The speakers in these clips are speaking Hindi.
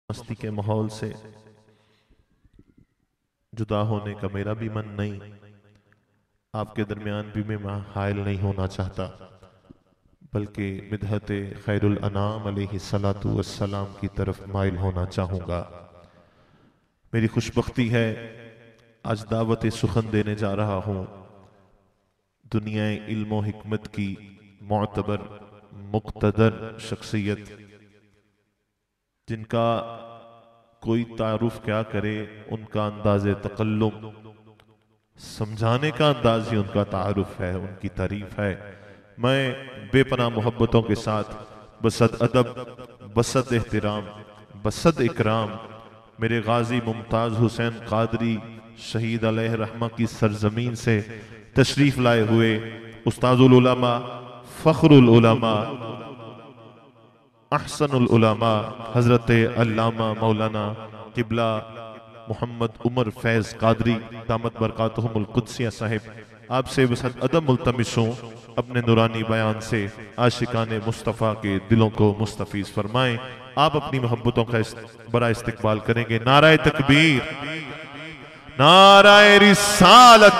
मस्ती के माहौल से जुदा होने का मेरा भी मन नहीं, आपके दरमियान भी मैं हायल नहीं होना चाहता, बल्कि मिदहत खैरुल अनाम अलैहिस्सलातु वस्सलाम की तरफ माइल होना चाहूँगा। मेरी खुशबख्ती है आज दावत सुखन देने जा रहा हूँ दुनिया इल्म हिकमत की मोतबर मुक्तदर शख्सियत, जिनका कोई तारुफ क्या करे, उनका अंदाज़े तकल्लुम समझाने का अंदाज ही उनका तारुफ है, उनकी तारीफ है। मैं बेपनाह मोहब्बतों के साथ बसद अदब, बसद एहतराम, बसद इकराम मेरे गाजी मुमताज हुसैन कादरी शहीद अलैहि रहमा की सरजमीन से तशरीफ लाए हुए उस्ताजुल उलमा, फखरुल उलमा, अहसनुल उलमा हजरत अल्लामा मौलाना किबला मोहम्मद उमर फैज कादरी दामत बरकातहुमुल कुद्सिया साहिब आपसे बसद अदब मुल्तमिस हूं, अपने नूरानी बयान से आशिकाने मुस्तफ़ा के दिलों को मुस्तफीज फरमाएं। आप अपनी मोहब्बतों का बड़ा इस्तकबाल करेंगे। नाराए तकबीर, नाराए रिसालत,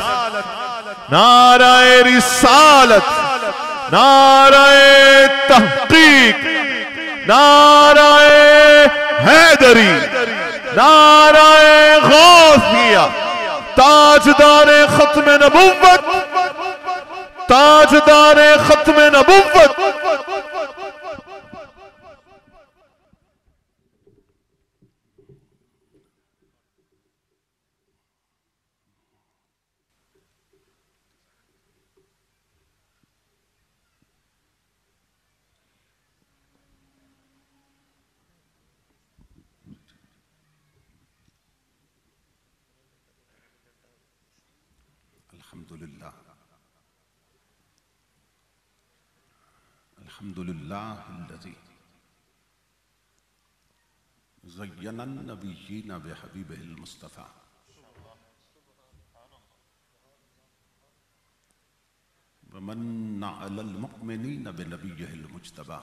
नाराए रिसालत, नाराए तहकीक, नाराए हैदरी, नाराए गौसिया, ताजदारे खत्म नबुव्वत, ताजदारे खत्म नबुव्वत। अल्हम्दुलिल्लाह, अल्हम्दुलिल्लाहिल्लज़ी ज़य्यनन नबिय्यीन बिहबीबिहिल मुस्तफ़ा व मन्ना अलल मुअ्मिनीन बिनबिय्यिहिल मुज्तबा।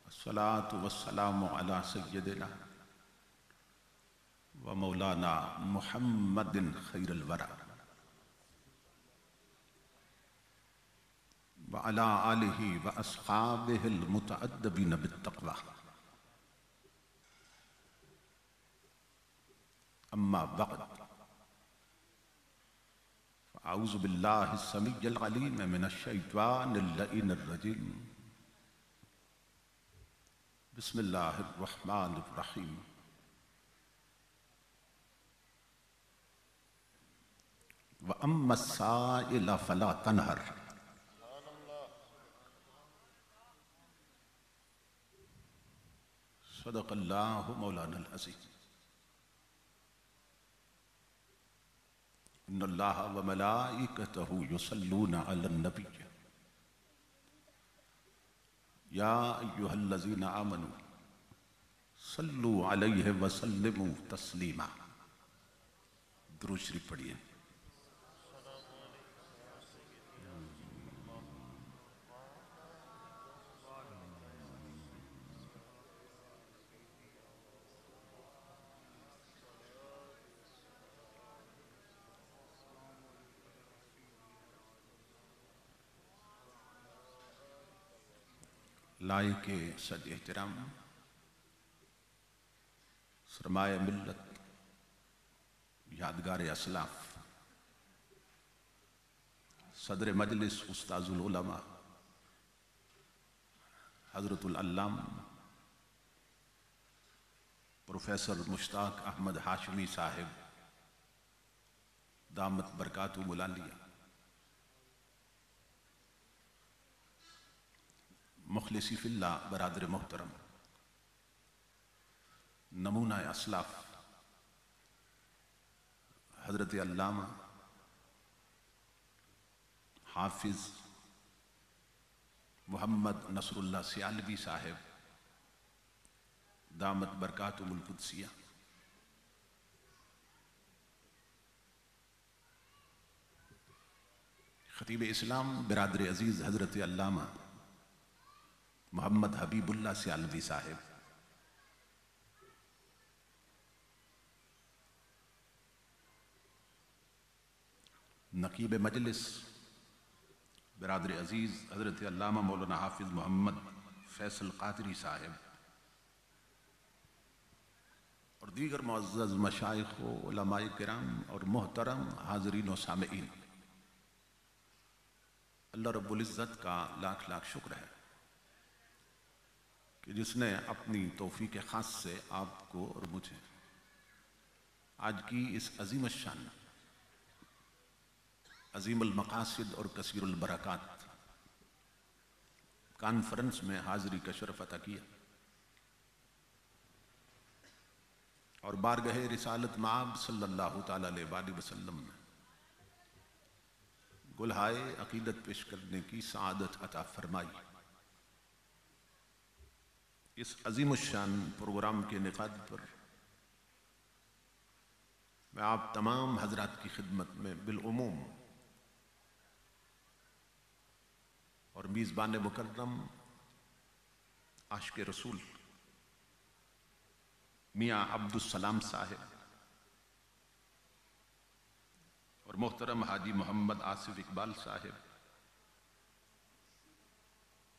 अस्सलातु वस्सलामु अला सय्यदिना व मौलाना मुहम्मदिन खैरुल वरा व अला आलिहि व अस्हाबिहिल मुतअद्दिबीन बित्तक़वा। अम्मा बअद, अऊज़ु बिल्लाहि समीइल अलीम मिनश शैतानिर लईनिर रजीम। बिस्मिल्लाहिर रहमानिर रहीम। व अम्मा साइला फला तनहर। सदक़ल्लाहु मौलानल अज़ीज़। इन्नल्लाह व मलाइकतहु युसल्लूना अलन नबी या अय्युहल्लज़ीना आमनू सल्लु अलैहि व सल्लिमू तस्लीमा। दुरूद शरीफ पढ़िए। लायके सद एहतराम सरमाए मिल्लत, यादगार असलाफ, सदर मजलिस उस्ताजुल उलमा हजरतुल अल्लाम प्रोफेसर मुश्ताक अहमद हाशमी साहिब दामत बरकातुहुल आलिया, मुखलिसी फिल्लाह बरादर मोहतरम, नमूना असलाफ हजरत अल्लामा हाफिज मोहम्मद नसरुल्लाह सियालवी साहिब दामत बरकातुहुल कुद्सिया, खतीब इस्लाम बिरादर अजीज हजरत अल्लामा मोहम्मद हबीबुल्लाह सियालवी साहिब, नकीब मजलिस बिरादर अजीज हजरत अल्लामा मौलाना हाफिज मोहम्मद फैसल कादरी साहिब और दीगर मुअज़्ज़ज़ मशाइख व उलमाए किराम और मोहतरम हाज़रीन व सामईन, अल्लाह रब्बुल इज़्ज़त का लाख लाख शुक्र है कि जिसने अपनी तौफीक ख़ास से आपको और मुझे आज की इस अज़ीम शान, अज़ीमुल मक़ासिद और कसीरुल बरक़ात कॉन्फ्रेंस में हाज़िरी का शरफ़ अता किया और बारगाहे रिसालत माब सल्लल्लाहु तआला अलैहि वसल्लम में गुलहाए अक़ीदत पेश करने की सआदत अता फरमाई। इस अज़ीमुश्शान प्रोग्राम के इनेक़ाद पर मैं आप तमाम हज़रात की खिदमत में बिलउमूम और मीज़बान मुकर्रम आशिक़ रसूल मियाँ अब्दुस्सलाम साहिब और मोहतरम हाजी मोहम्मद आसिफ इकबाल साहिब,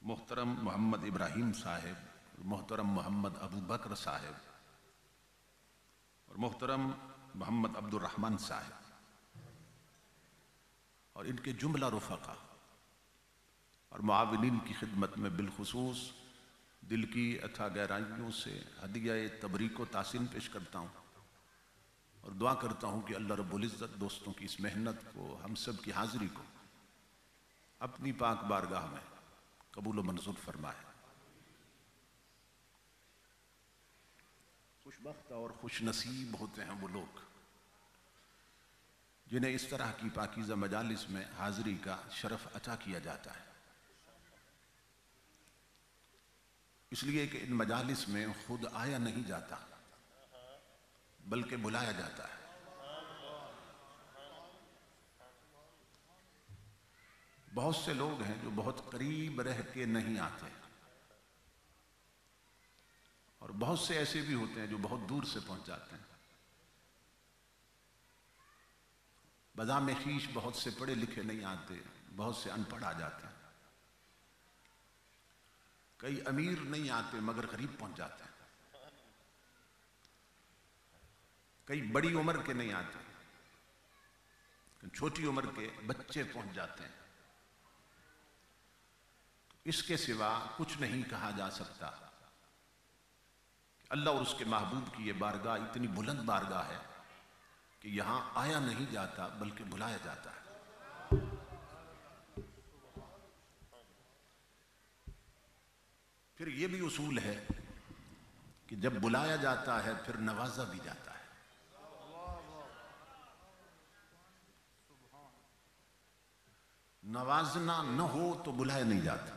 मोहतरम मोहम्मद इब्राहिम साहिब, मोहतरम मोहम्मद अबू बकर साहिब और मोहतरम मोहम्मद अब्दुर रहमान साहिब और इनके जुमला रुफ़क़ा और मुआविनीन की खिदमत में बिलखुसूस दिल की अथा गहराइयों से हदिया तबरीक व तासीन पेश करता हूँ और दुआ करता हूँ कि अल्लाह रब्बुल इज़्ज़त दोस्तों की इस मेहनत को, हम सब की हाज़िरी को अपनी पाक बारगाह में कबूल व मंजूर फरमाए। खुशबख्त और खुश नसीब होते हैं वो लोग जिन्हें इस तरह की पाकीज़ा मजालिस में हाज़िरी का शरफ़ अता किया जाता है, इसलिए कि इन मजालिस में खुद आया नहीं जाता बल्कि बुलाया जाता है। बहुत से लोग हैं जो बहुत करीब रह के नहीं आते और बहुत से ऐसे भी होते हैं जो बहुत दूर से पहुंच जाते हैं। बज़ाम ख़ीश बहुत से पढ़े लिखे नहीं आते, बहुत से अनपढ़ आ जाते हैं, कई अमीर नहीं आते मगर गरीब पहुंच जाते हैं, कई बड़ी उम्र के नहीं आते, छोटी उम्र के बच्चे पहुंच जाते हैं। इसके सिवा कुछ नहीं कहा जा सकता। अल्लाह और उसके महबूब की ये बारगाह इतनी बुलंद बारगाह है कि यहां आया नहीं जाता बल्कि बुलाया जाता है। फिर ये भी उसूल है कि जब बुलाया जाता है फिर नवाजा भी जाता है। नवाजना न हो तो बुलाया नहीं जाता,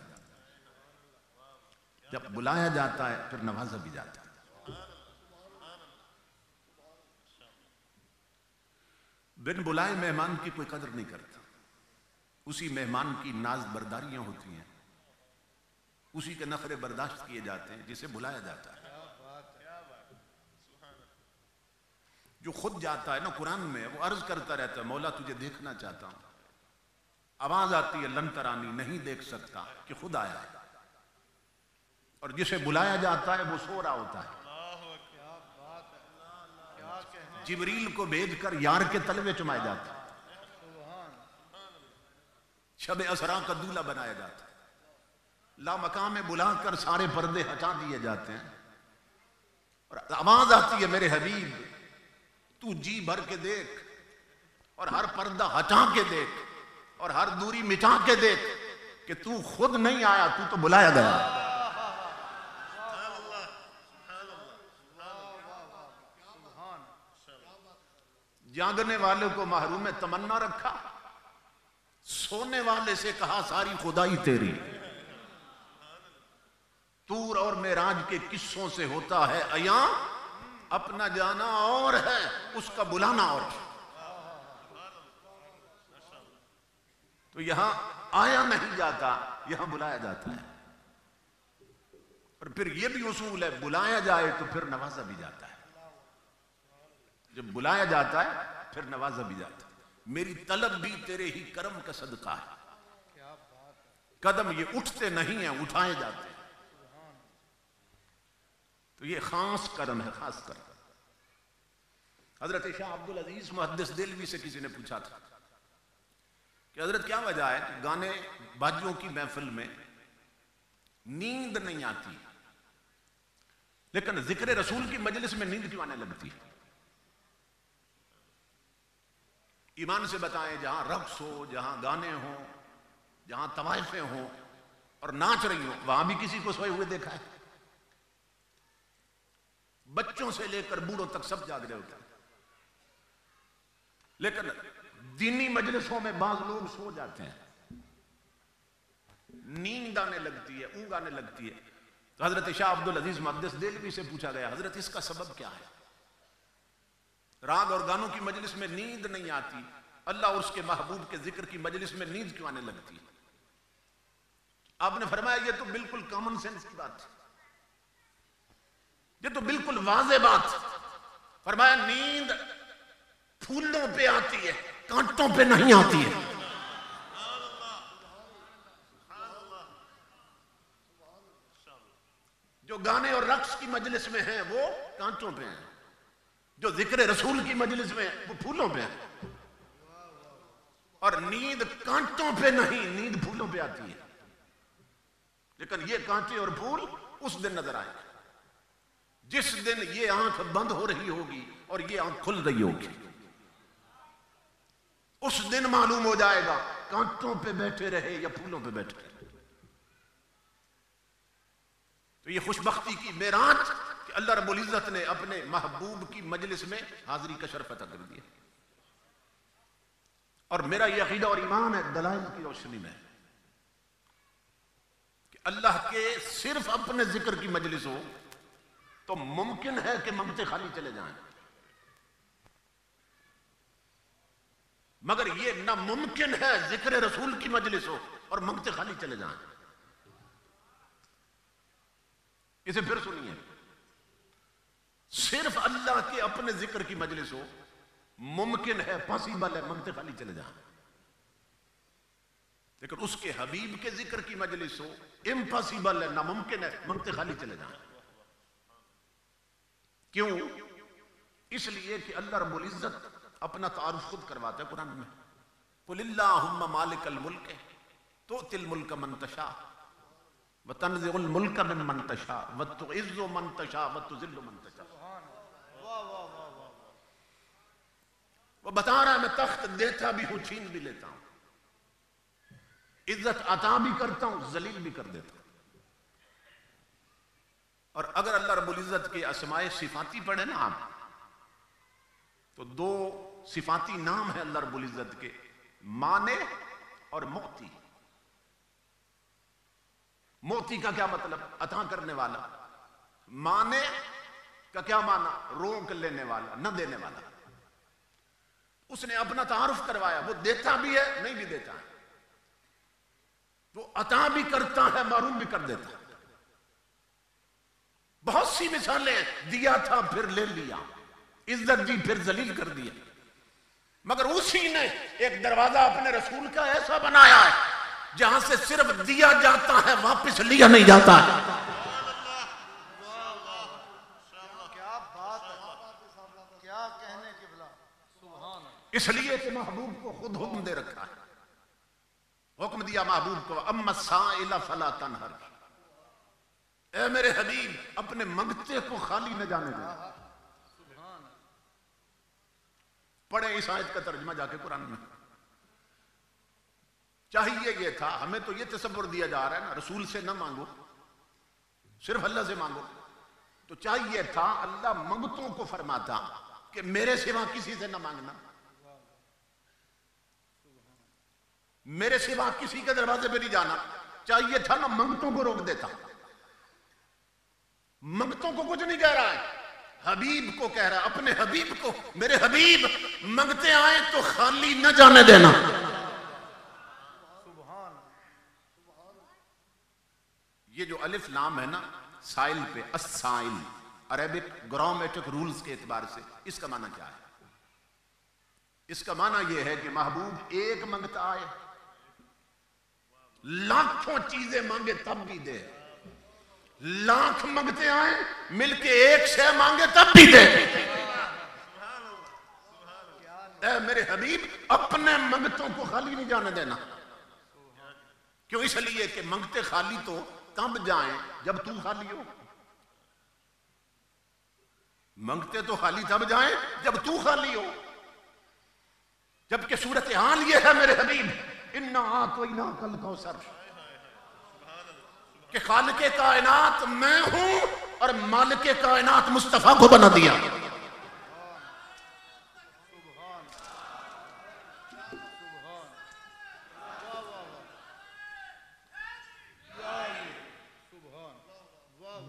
जब बुलाया जाता है फिर नवाजा भी जाता है। बिन बुलाए मेहमान की कोई कदर नहीं करता, उसी मेहमान की नाज बर्दारियां होती हैं, उसी के नखरे बर्दाश्त किए जाते हैं जिसे बुलाया जाता है। जो खुद जाता है ना, कुरान में वो अर्ज करता रहता है, मौला तुझे देखना चाहता हूं, आवाज आती है लन तरानी, नहीं देख सकता, कि खुद आया है। और जिसे बुलाया जाता है वो सो रहा होता है। जिब्रील को भेजकर यार के तलवे चुमाए जाता है, शब असरा का दूल्हा बनाया जाता है, लामकाम में बुलाकर सारे पर्दे हटा दिए जाते हैं और आवाज आती है, मेरे हबीब तू जी भर के देख और हर पर्दा हटा के देख और हर दूरी मिटा के देख कि तू खुद नहीं आया, तू तो बुलाया गया। जागने वाले को महरूम तमन्ना रखा, सोने वाले से कहा सारी खुदाई तेरी। तूर और मेराज के किस्सों से होता है अया, अपना जाना और है उसका बुलाना और है। तो यहां आया नहीं जाता, यहां बुलाया जाता है। फिर यह भी उसूल है, बुलाया जाए तो फिर नवाजा भी जाता है। जब बुलाया जाता है फिर नवाजा भी जाता है। मेरी तलब भी तेरे ही करम का सदका है। कदम ये उठते नहीं हैं, उठाए जाते हैं। तो ये खास करम है, खास करम। हजरत शाह अब्दुल अजीज मुहद्दिस दिल्वी से किसी ने पूछा था कि हजरत क्या वजह है कि गाने बाजियों की महफिल में नींद नहीं आती, लेकिन जिक्र रसूल की मजलिस में नींद क्यों आने लगती है? ईमान से बताएं, जहां रक्स हो, जहां गाने हो, जहां तवाइफें हो और नाच रही हो, वहां भी किसी को सोए हुए देखा है? बच्चों से लेकर बूढ़ों तक सब जाग रहे होते हैं। लेकिन दीनी मजलिसों में बाज लोग सो जाते हैं, नींद आने लगती है, ऊंघ आने लगती है। तो हजरत शाह अब्दुल अजीज मुहद्दिस दिल्वी से पूछा गया, हजरत इसका सबब क्या है? राग और गानों की मजलिस में नींद नहीं आती, अल्लाह और उसके महबूब के जिक्र की मजलिस में नींद क्यों आने लगती है? आपने फरमाया ये तो बिल्कुल कॉमन सेंस की बात है, ये तो बिल्कुल वाज़े बात। फरमाया नींद फूलों पे आती है, कांटों पे नहीं आती है। जो गाने और रक्स की मजलिस में हैं वो कांटों पे हैं, जो जिक्र रसूल की मजलिस में वो फूलों पे हैं। और नींद कांटों पे नहीं, नींद फूलों पे आती है। लेकिन ये कांटे और फूल उस दिन नजर आएंगे जिस दिन ये आंख बंद हो रही होगी और ये आंख खुल रही होगी। उस दिन मालूम हो जाएगा कांटों पे बैठे रहे या फूलों पे बैठे रहे। तो ये खुशबख्ती की मेराज कि अल्लाह रब्बुल इज्जत ने अपने महबूब की मजलिस में हाजिरी का शर्फ अता कर दिया। और मेरा यह अकीदा और ईमान है दलाइल की रोशनी में कि अल्लाह के सिर्फ अपने जिक्र की मजलिस हो तो मुमकिन है कि मंगते खाली चले जाएं, मगर यह नामुमकिन है जिक्र रसूल की मजलिस हो और मंगते खाली चले जाएं। इसे फिर सुनिए, सिर्फ अल्लाह के अपने जिक्र की मजलिस हो मुमकिन है, पॉसिबल है, मंगते खाली चले जाएं। लेकिन उसके हबीब के जिक्र की मजलिस हो इम्पॉसिबल है, नामुमकिन है, मंगते खाली चले जाएं। क्यों? इसलिए कि अल्लाह रब्बुल इज्जत अपना तारुफ खुद करवाता है कुरान में, कुलिल्लाहुम्मा मालिकल मुल्क तुतिल मुल्क मन तशा व तनज़िउल मुल्क मिम्मन तशा व तुइज़्ज़ु मन तशा व तुज़िल्लु मन तशा। वो बता रहा है मैं तख्त देता भी हूं, छीन भी लेता हूं, इज्जत अता भी करता हूं, जलील भी कर देता हूं। और अगर अल्लाह रब्बुल इज्जत के अस्माए सिफाती पढ़े ना आप, तो दो सिफाती नाम है अल्लाह रब्बुल इज्जत के, माने और मोती। मोती का क्या मतलब? अता करने वाला। माने का क्या माना? रोक लेने वाला, न देने वाला। उसने अपना तारुफ करवाया, वो देता भी है, नहीं भी देता है, वो अता भी करता है, मारूम भी कर देता है। बहुत सी मिसालें, दिया था फिर ले लिया, इज्जत दी फिर जलील कर दिया। मगर उसी ने एक दरवाजा अपने रसूल का ऐसा बनाया है जहां से सिर्फ दिया जाता है, वापस लिया नहीं जाता है। क्या बात है, क्या कहने की भला, सुभान। इसलिए कि महबूब को खुद हुक्म दे रखा है, हुक्म दिया महबूब को, अम्मा साइला फला तनहर, ए मेरे हबीब अपने मंगते को खाली न जाने दे। पढ़े इस आयत का तर्जुमा जाके कुरान में। चाहिए ये था, हमें तो ये तसव्वुर दिया जा रहा है ना, रसूल से न मांगो, सिर्फ अल्लाह से मांगो। तो चाहिए था अल्लाह मंगतों को फरमाता कि मेरे सिवा किसी से न मांगना, मेरे सिवा किसी के दरवाजे पे नहीं जाना। चाहिए था ना मंगतों को रोक देता। मंगतों को कुछ नहीं कह रहा है, हबीब को कह रहा है, अपने हबीब को, मेरे हबीब मंगते आए तो खाली न जाने देना। ये जो अलिफ लाम है ना, साइल पे, अस्साइल, अरेबिक ग्रामेटिक रूल्स के एतबार से इसका माना क्या है? इसका माना यह है कि महबूब एक मंगता आए, लाखों चीजें मांगे तब भी दे, लाख मंगते आए मिलके एक शय मांगे तब भी दे। ऐ मेरे हबीब अपने मंगतों को खाली नहीं जाने देना। क्यों? इसलिए कि मंगते खाली तो तब जाएं जब तू खाली हो। मंगते तो खाली तब जाएं जब तू खाली हो। जबकि सूरत हाल ये है मेरे हबीब, इन्ना आतोइना कल कौसर, कि खालिके कायनात मैं हूं और मालिके कायनात मुस्तफा को बना दिया।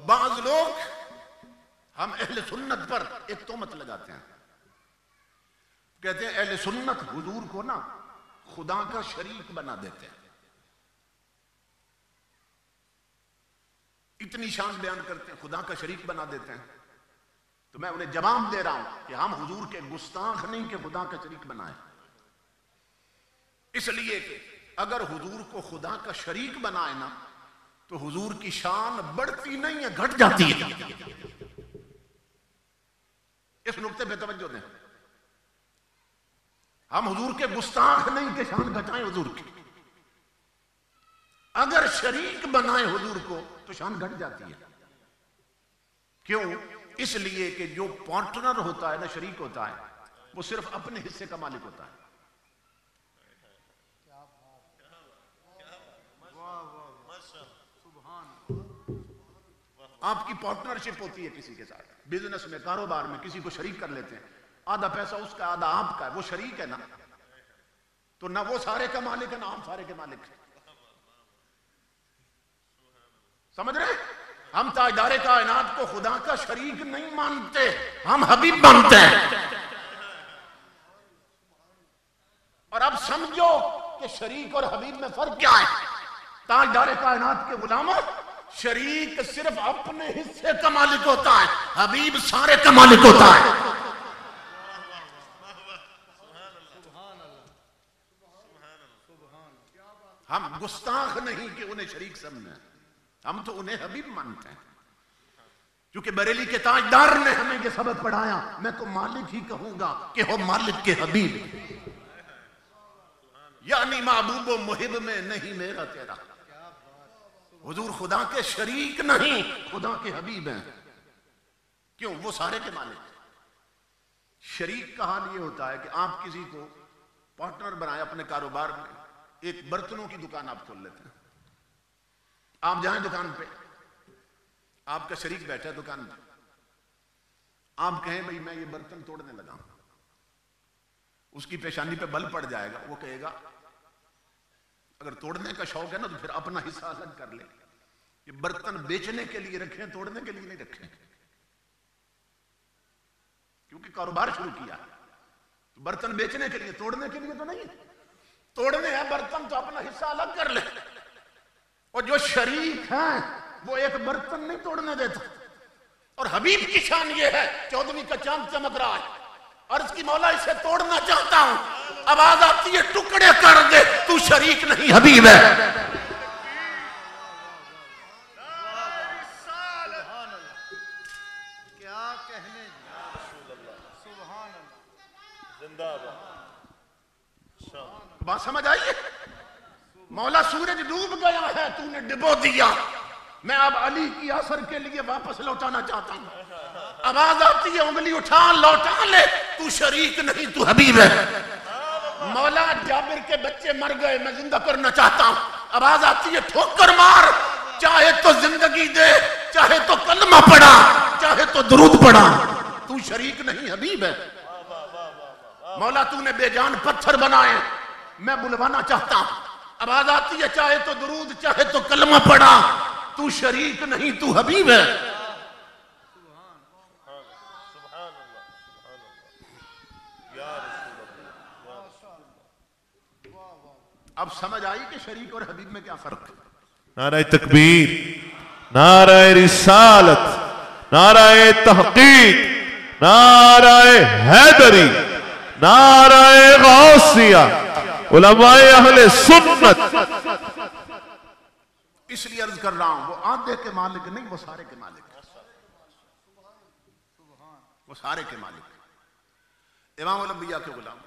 बाज लोग हम अहले सुन्नत पर एक तोहमत लगाते हैं, कहते हैं अहले सुन्नत हुजूर को ना खुदा का शरीक बना देते हैं। इतनी शान बयान करते हैं, खुदा का शरीक बना देते हैं। तो मैं उन्हें जवाब दे रहा हूं कि हम हुजूर के गुस्ताख नहीं कि खुदा का शरीक बनाए। इसलिए कि अगर हुजूर को खुदा का शरीक बनाए ना तो हुजूर की शान बढ़ती नहीं है, घट जाती है। इस नुक्ते पे तवज्जो दें। हम हुजूर के गुस्ताख नहीं के शान घटाएं हुजूर की। अगर शरीक बनाए हुजूर को तो शान घट जाती है। क्यों? इसलिए कि जो पार्टनर होता है ना, शरीक होता है, वो सिर्फ अपने हिस्से का मालिक होता है। आपकी पार्टनरशिप होती है किसी के साथ, बिजनेस में, कारोबार में किसी को शरीक कर लेते हैं, आधा पैसा उसका आधा आपका है, वो शरीक है ना। तो ना वो सारे का मालिक है ना हम सारे के मालिक है। समझ रहे? हम ताजदारे कायनात को खुदा का शरीक नहीं मानते, हम हबीब मानते हैं। और अब समझो कि शरीक और हबीब में फर्क क्या है। ताजदारे कायनात के गुलामों, शरीक सिर्फ अपने हिस्से का मालिक होता है, हबीब सारे का मालिक होता है। हम गुस्ताख नहीं कि उन्हें शरीक समझे, हम तो उन्हें हबीब मानते हैं। क्योंकि बरेली के ताजदार ने हमें ये सबक पढ़ाया, मैं तो मालिक ही कहूंगा कि हो मालिक के हबीब, यानी महबूब व मुहिब में नहीं मेरा तेरा। हुजूर खुदा के शरीक नहीं, खुदा के हबीब हैं। क्यों? वो सारे के मालिक। शरीक का हाल ये होता है कि आप किसी को पार्टनर बनाए अपने कारोबार में। एक बर्तनों की दुकान आप खोल लेते हैं, आप जाएं दुकान पे, आपका शरीक बैठा है दुकान पे, आप कहें भाई मैं ये बर्तन तोड़ने लगा, उसकी पेशानी पे बल पड़ जाएगा। वो कहेगा अगर तोड़ने का शौक है ना तो फिर अपना हिस्सा अलग कर ले, ये बर्तन बेचने के लिए रखे, तोड़ने के लिए नहीं रखे। क्योंकि कारोबार शुरू किया तो बर्तन बेचने के लिए, तोड़ने के लिए तो नहीं। तोड़ने हैं बर्तन तो अपना हिस्सा अलग कर ले। और जो शरीक है वो एक बर्तन नहीं तोड़ने देता। और हबीब की शान ये है, 14वीं का चांद चमक रहा है, अर्ज की मौला इसे तोड़ना चाहता हूं, आवाज आती है टुकड़े कर दे, तू शरीक नहीं हबीब है। क्या कहने, सुभान अल्लाह, जिंदाबाद। बात समझ आई है? मौला सूरज डूब गया है, तूने डुबो दिया, मैं अब अली की असर के लिए वापस लौटाना चाहता हूं। आवाज आती है उंगली उठा लौटा ले, तू शरीक नहीं तू हबीब है। मौला जाबिर के बच्चे मर गए, मैं जिंदा करना चाहता हूं। आवाज आती है ठोकर मार, चाहे तो जिंदगी दे, चाहे तो कलमा पढ़ा, चाहे तो दुरूद पढ़ा, तू शरीक नहीं हबीब है। मौला तूने बेजान पत्थर बनाए, मैं बुलवाना चाहता हूं। आवाज आती है चाहे तो दुरूद चाहे तो कलमा पढ़ा, तू शरीक नहीं तू हबीब है। अब समझ आई कि शरीक और हबीब में क्या फर्क है? नारे तकबीर, नाराए रिसालत, नाराए तहकीक, नाराए हैदरी, नाराए गौसिया, उलमाए अहले सुन्नत। इसलिए अर्ज कर रहा हूं, वो आधे के मालिक नहीं, वो सारे के मालिक, वो सारे के मालिक, इमाम उल अंबिया के गुलाम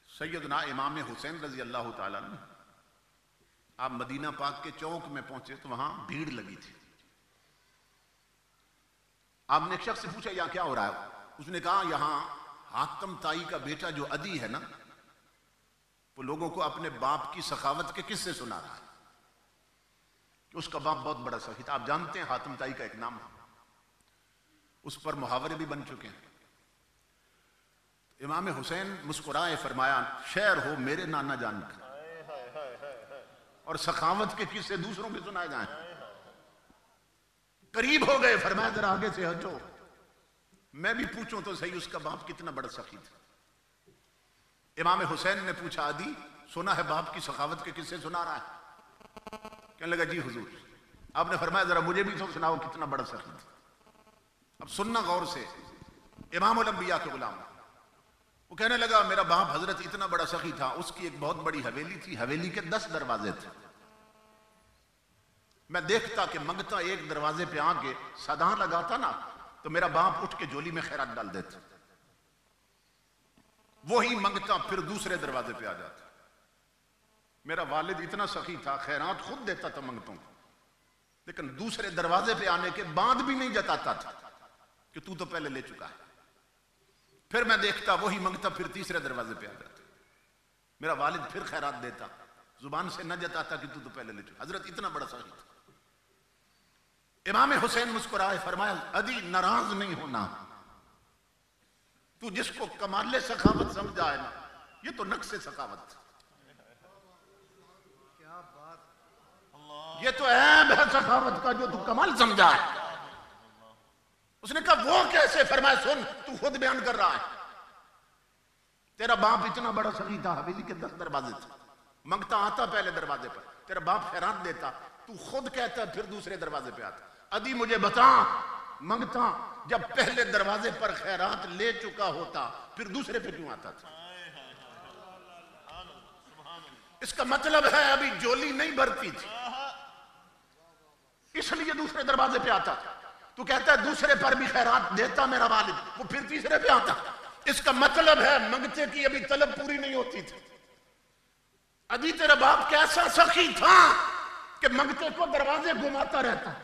सैयदना इमाम हुसैन रजी अल्लाह ताला अन्हु। आप मदीना पाक के चौक में पहुंचे तो वहां भीड़ लगी थी। आपने एक शख्स से पूछा यहां क्या हो रहा है? उसने कहा यहां हाकम ताई का बेटा जो अदी है ना, वो लोगों को अपने बाप की सखावत के किस्से सुना रहा है कि उसका बाप बहुत बड़ा सखी था। आप जानते हैं हातिम ताई का एक नाम है, उस पर मुहावरे भी बन चुके हैं। इमाम हुसैन मुस्कुराए, फरमाया शेर हो मेरे नाना जान का, और सखावत के किस्से दूसरों के सुनाए जाए। करीब हो गए, फरमाया जरा आगे से हटो, मैं भी पूछूं तो सही उसका बाप कितना बड़ा सखी था। इमाम हुसैन ने पूछा आदि सुना है बाप की सखावत के किस्से सुना रहा है? कहने लगा जी हुजूर। आपने फरमाया जरा मुझे भी तो सुनाओ कितना बड़ा सखी था। अब सुनना गौर से, इमाम उल अंबिया के गुलाम, वो कहने लगा मेरा बाप हजरत इतना बड़ा सखी था, उसकी एक बहुत बड़ी हवेली थी, हवेली के 10 दरवाजे थे। मैं देखता कि मंगता एक दरवाजे पे आके सदा लगाता ना, तो मेरा बाप उठ के झोली में खैरात डाल देता, वही मंगता फिर दूसरे दरवाजे पे आ जाता। मेरा वालिद इतना सखी था, खैरात खुद देता था मंगतों को, लेकिन दूसरे दरवाजे पे आने के बाद भी नहीं जताता था कि तू तो पहले ले चुका है। फिर मैं देखता वही मंगता फिर तीसरे दरवाजे पे आ जाता। मेरा वालिद फिर खैरात देता, जुबान से न जताता कि तू तो पहले ले चुका। हजरत इतना बड़ा सखी था। इमाम हुसैन मुस्कुराए, फरमाया अदी नाराज नहीं होना, तू जिसको कमाले सखावत समझा है ना, ये तो नक्शे सखावत, क्या बात, ये तो ऐब है सखावत का जो तू कमाल समझा है। उसने कहा वो कैसे? फरमाया सुन, तू खुद बयान कर रहा है, तेरा बाप इतना बड़ा सखी था, हवेली के 10 दरवाजे थे, मंगता आता पहले दरवाजे पर, तेरा बाप खैरात देता, तू खुद कहता फिर दूसरे दरवाजे पे आता। अदी मुझे बता, मंगता जब पहले दरवाजे पर खैरात ले चुका होता फिर दूसरे पे क्यों आता था? इसका मतलब है अभी जोली नहीं भरती थी, इसलिए दूसरे दरवाजे पे आता था। तू कहता है दूसरे पर भी खैरात देता मेरा वालिद, वो फिर तीसरे पे आता। इसका मतलब है मंगते की अभी तलब पूरी नहीं होती थी। अदी तेरा बाप कैसा सखी था कि मंगते को दरवाजे घुमाता रहता,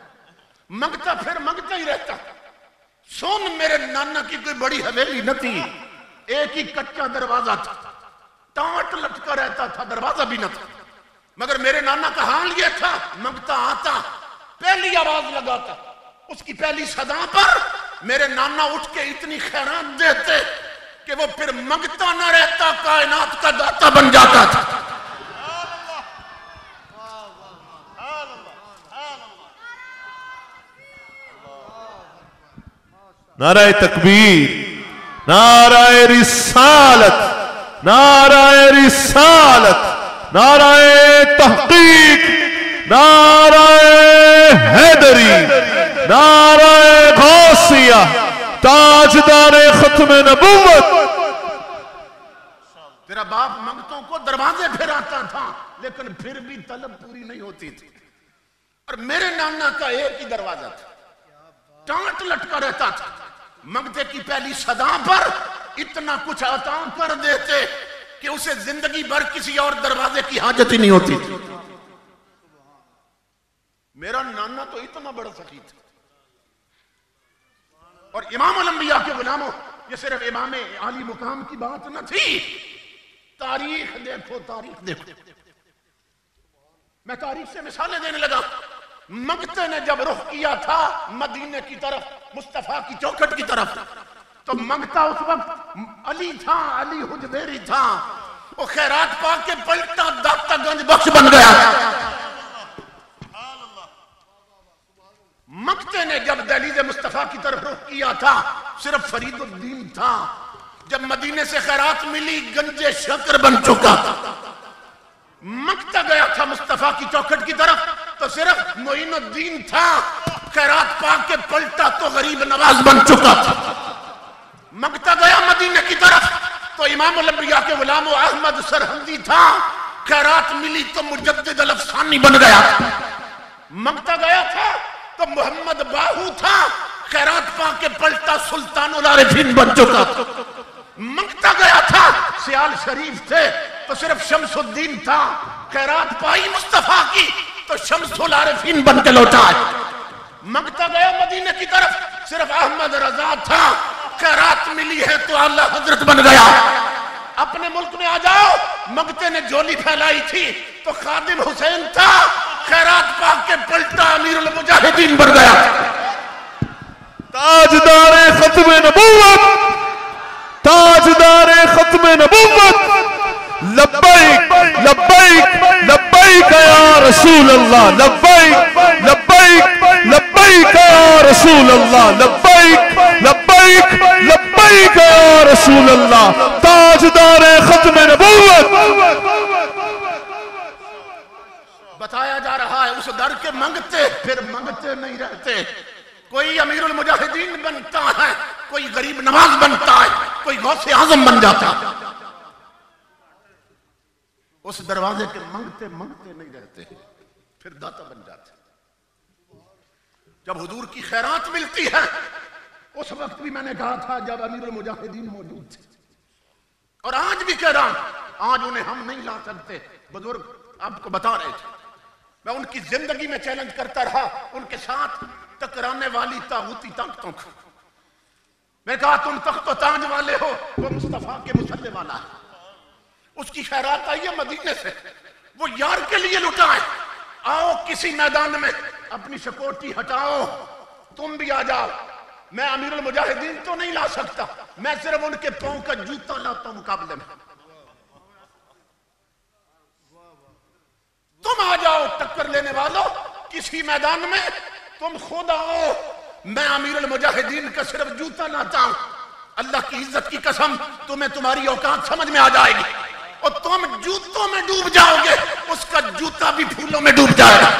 मंगता फिर मंगता ही रहता। सुन, मेरे नाना की कोई बड़ी हवेली न थी, एक ही कच्चा दरवाजा था, टाट लटका रहता था, दरवाजा भी न था। मगर मेरे नाना का हाल यह था, मंगता आता पहली आवाज लगाता, उसकी पहली सदा पर मेरे नाना उठ के इतनी खैरात देते कि वो फिर मंगता न रहता, कायनात का दाता बन जाता था। नाराए तकबीर, नाराए रिसालत, नाराए रिसालत, नाराए तहकीक, नाराए हैदरी, नाराए गौसिया, ताजदारे खत्म नबुव्वत। तेरा बाप मंगतों को दरवाजे फिर आता था, लेकिन फिर भी तलब पूरी नहीं होती थी। और मेरे नाना का एक ही दरवाजा था, टाट लटका रहता था। मंगते की पहली सदा पर इतना कुछ अता कर देते कि उसे जिंदगी भर किसी और दरवाजे की हाजत ही नहीं होती थी। मेरा नाना तो इतना बड़ा सखी था। और इमाम उल अंबिया के गुलामों, ये सिर्फ इमाम आली मुकाम की बात न थी, तारीख देखो, तारीख देखो। मैं तारीख से मिसालें देने लगा। मंगते ने जब रुख किया था मदीने की तरफ, मुस्तफा की चौखट की तरफ, तो मंगता उस वक्त अली था, अली हुजवेरी था। वो खैरात पाके पलटा दातागंज बख्श बन गया। मंगते ने जब दहलीज मुस्तफा की तरफ रुख किया था, सिर्फ फरीदुद्दीन था। जब मदीने से खैरात मिली, गंजे शक्र बन चुका था। मंगता गया था मुस्तफा की चौखट की तरफ तो सिर्फ मोइनुद्दीन था, खैरात पाक के पलटा तो गरीब नवाज बन चुका था। मंगता गया मदीने की तरफ तो इमामुल अंबिया के गुलाम अहमद सरहंदी था, खैरात मिली तो मुजद्दिद अल अफसानी बन गया था। मंगता गया था तो मोहम्मद बाहू था, खैरात पाक के पलटा सुल्तानुल आरिफीन बन चुका था। मंगता गया था सियाल शरीफ थे तो सिर्फ शमसुद्दीन था, खैरात पाई मुस्तफा की तो शमसुल आरिफीन बन के लौटा है। मंगता गया मदीने की तरफ सिर्फ अहमद रजा था, खैरात मिली है तो आला हजरत बन गया। अपने मुल्क में आ जाओ, मंगते ने झोली फैलाई थी तो खादिम हुसैन था, खैरात पाक के पलटा अमीरुल मुजाहिदीन बन गया। ताजदारे खत्म नबूवत, ताजदारे खत्म नबूवत, लब्बैक लब्बैक लब्बैक या रसूल अल्लाह, लब्बैक लब्बैक लब्बैक या रसूल अल्लाह, लब्बैक लब्बैक लब्बैक या रसूल अल्लाह, ताजदारे खत्म नबूवत। बताया जा रहा है उस दर के मंगते फिर मंगते नहीं रहते। कोई अमीरुल मुजाहिदीन बनता है, कोई गरीब नवाज बनता है, कोई गौसे आजम बन जाता है। उस दरवाजे के मंगते मंगते नहीं रहते, फिर दाता बन जाते। जब हुजूर की खैरात मिलती है उस वक्त भी मैंने कहा था जब अमीरुल मुजाहिदीन मौजूद थे, और आज भी कह रहा हूं, आज उन्हें हम नहीं ला सकते। बुजुर्ग आपको बता रहे थे, मैं उनकी जिंदगी में चैलेंज करता रहा उनके साथ टकराने वाली तागूती ताकतों को। मैं कहा तुम तख्त व ताज वाले हो, वो मुस्तफा के मुसल्ले वाला है। उसकी खैरात आई है मदीने से, वो यार के लिए लुटाए। आओ किसी मैदान में अपनी शकोटी हटाओ, तुम भी आ जाओ। मैं अमीरुल मुजाहिदीन तो नहीं ला सकता, मैं सिर्फ उनके पांव का जूता लाता हूं मुकाबले में। तुम आ जाओ टक्कर लेने वालों किसी मैदान में, तुम खुद आओ। मैं अमीरुल मुजाहिदीन का सिर्फ जूता लाता हूं। अल्लाह की इज्जत की कसम, तुम्हें तुम्हारी औकात समझ में आ जाएगी और तुम जूतों में डूब जाओगे, उसका जूता भी फूलों में डूब जाएगा।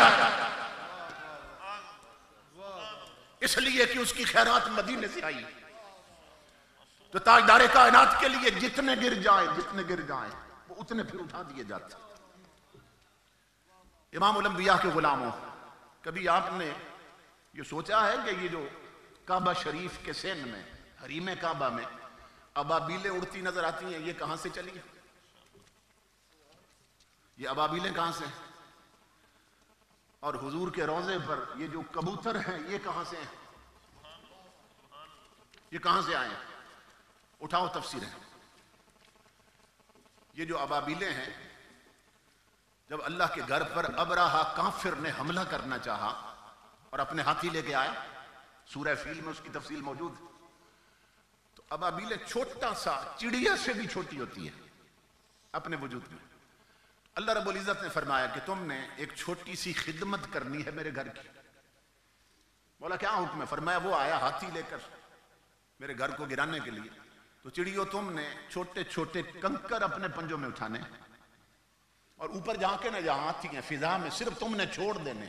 इसलिए कि उसकी खैरात मदीने से आई। तो ताजदारे कायनात के लिए जितने गिर जाए वो उतने फिर उठा दिए जाते। इमामुल अंबिया के गुलामों, कभी आपने ये सोचा है कि ये जो काबा शरीफ के सेन में, हरीम काबा में अबाबीलें उड़ती नजर आती हैं, ये कहां से चली? ये अबाबीलें कहां से? और हुजूर के रोजे पर ये जो कबूतर हैं ये कहां से हैं? ये कहां से आए? उठाओ तफसीर है। ये जो अबाबीलें हैं, जब अल्लाह के घर पर अबराहा काफिर ने हमला करना चाहा और अपने हाथी लेके आया, सूरह फील में उसकी तफसील मौजूद। तो अबाबीलें छोटा सा चिड़िया से भी छोटी होती है अपने वजूद में। अल्लाह रब्बुल इज्जत ने फरमाया कि तुमने एक छोटी सी खिदमत करनी है मेरे घर की। बोला क्या हुक्म है? फरमाया वो आया हाथी लेकर मेरे घर को गिराने के लिए, तो चिड़ियों तुमने छोटे छोटे कंकर अपने पंजों में उठाने और ऊपर जाके ना जहां हाथी है फिजा में सिर्फ तुमने छोड़ देने,